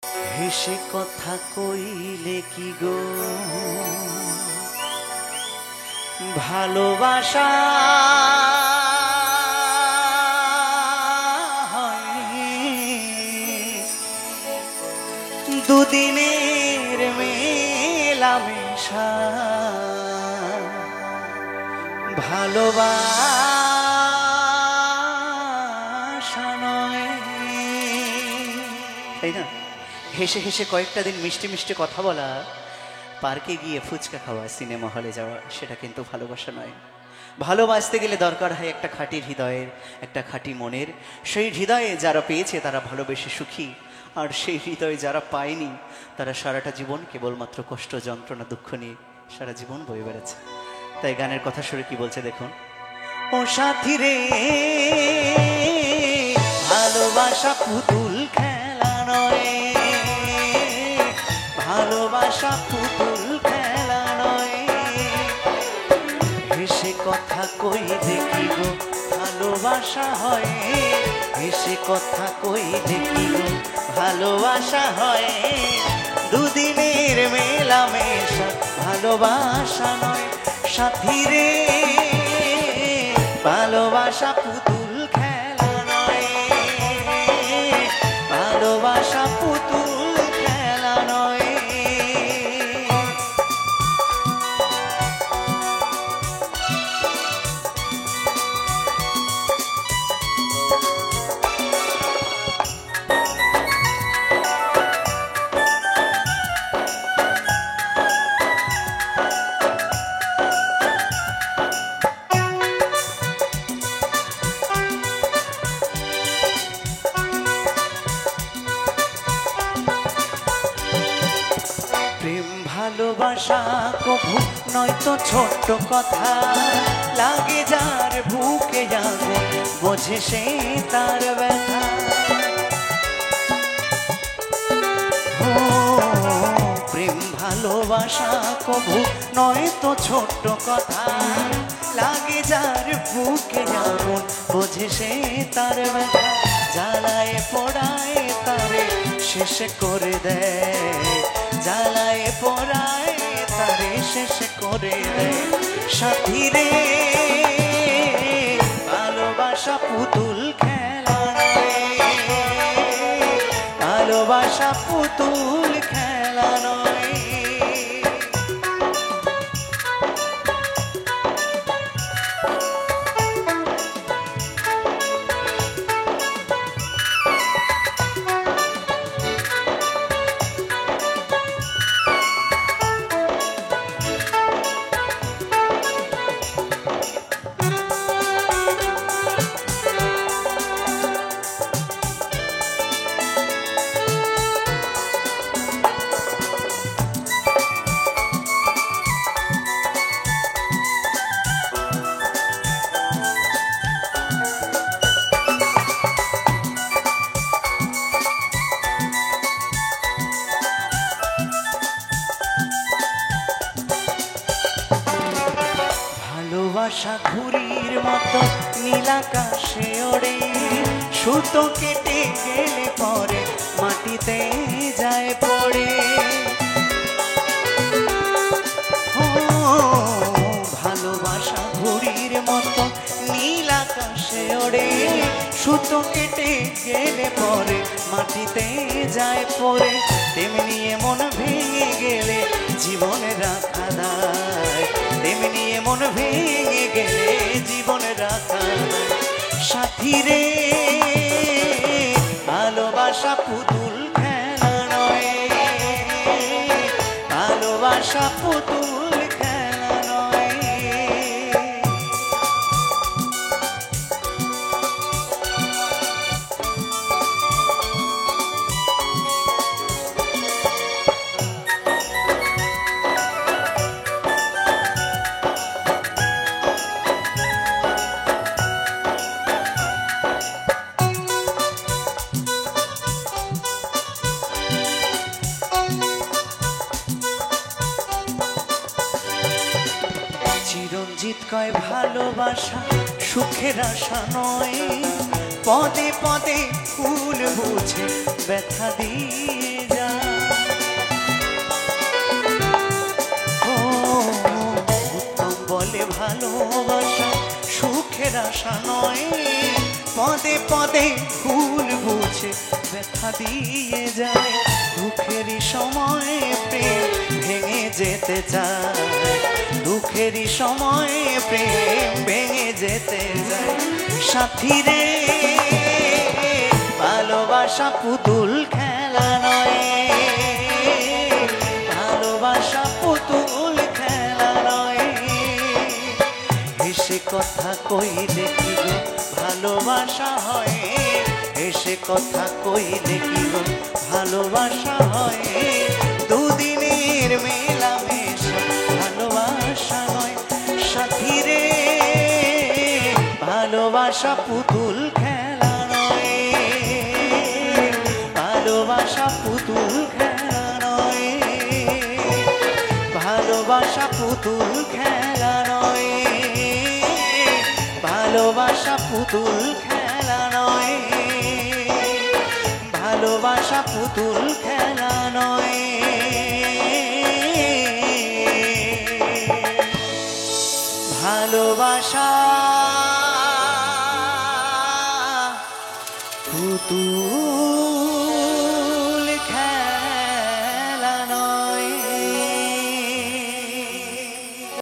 হেসে কথা কইলে কি গো ভালোবাসা দুদিনের মেলামেশা ভালোবাসা নয়, তাই না? হেসে হেসে কয়েকটা দিন মিষ্টি মিষ্টি কথা বলা, পার্কে গিয়ে ফুচকা খাওয়া, সিনেমা হলে যাওয়া, সেটা কিন্তু ভালোবাসা নয়। ভালোবাসতে গেলে দরকার হয় একটা খাঁটি হৃদয়ের, একটা খাঁটি মনের। সেই হৃদয়ে যারা পেয়েছে তারা ভালোবেসে সুখী, আর সেই হৃদয়ে যারা পায়নি তারা সারাটা জীবন কেবলমাত্র কষ্ট, যন্ত্রণা, দুঃখ নিয়ে সারা জীবন বয়ে বেড়াচ্ছে। তাই গানের কথা শুনে কি বলছে দেখুন। ও সাথী রে, ভালোবাসা পুতুল খেলা নয়, ভালোবাসা পুতুল খেলা নয়। হেসে কথা কই দেখি গো ভালোবাসা হয়, হেসে কথা কই দেখি গো ভালোবাসা হয়। দুদিনের মেলামেশা ভালোবাসা নয়। সাথী রে, ভালোবাসা পুতুল খেলা নয়, ভালোবাসা পুতুল খেলা নয়। ভালোবাসা কভু নয়তো ছোট্ট কথা, লাগে যার বুকে আগুন বোঝে সে তার ব্যথা। প্রেম ভালোবাসা কভু নয়তো ছোট্ট কথা, লাগে যার বুকে আগুন বোঝে সে তার ব্যথা। জ্বালায় পোড়ায় তারে শেষ করে দেয়, জ্বালায় পোড়ায় তারে শেষ করে দেয়। সাথী রে, ভালোবাসা পুতুল খেলা নয়, ভালোবাসা পুতুল খেলা নয়। ভালোবাসা ঘুড়ির মতো নীলাকাশে ওড়ে, সুতো কেটে গেলে পরে মাটিতে যায় পড়ে। ভালোবাসা ঘুড়ির মতো নীলাকাশে ওড়ে, সুতো কেটে গেলে পরে মাটিতে যায় পড়ে। তেমনি মন ভেঙে গেলে জীবন রাখা দায়, তেমনি মন ভেঙে গেলে জীবন রাখা দায়। সাথী রে, ভালোবাসা পুতুল খেলা নয়, ভালোবাসা পুতুল খেলা নয়। চিরঞ্জিত কয় ভালোবাসা সুখের আশা নয়, পদে পদে ফুল বুঝে ব্যথা দিয়ে ভাষা নয়, পদে পদে ভুল বুঝে ব্যথা দিয়ে যায়। দুঃখেরই সময় প্রেম ভেঙে যেতে চায়, দুঃখেরই সময় প্রেম ভেঙে যেতে যায়। সাথী রে ভালোবাসা পুতুল খেলা নয়, ভালোবাসা পুতুল খেলা নয়। হেসে কথা কইলে কি গো ভালোবাসা হয়, হেসে কথা কইলে কি গো ভালোবাসা হয়। দুদিনের মেলামেশা ভালোবাসা নয়। সাথী রে ভালোবাসা পুতুল খেলা নয়, ভালোবাসা পুতুল খেলা নয়, ভালোবাসা পুতুল খেলা নয়, ভালোবাসা পুতুল খেলা নয়, ভালোবাসা পুতুল খেলা নয়। ভালোবাসা পুতুল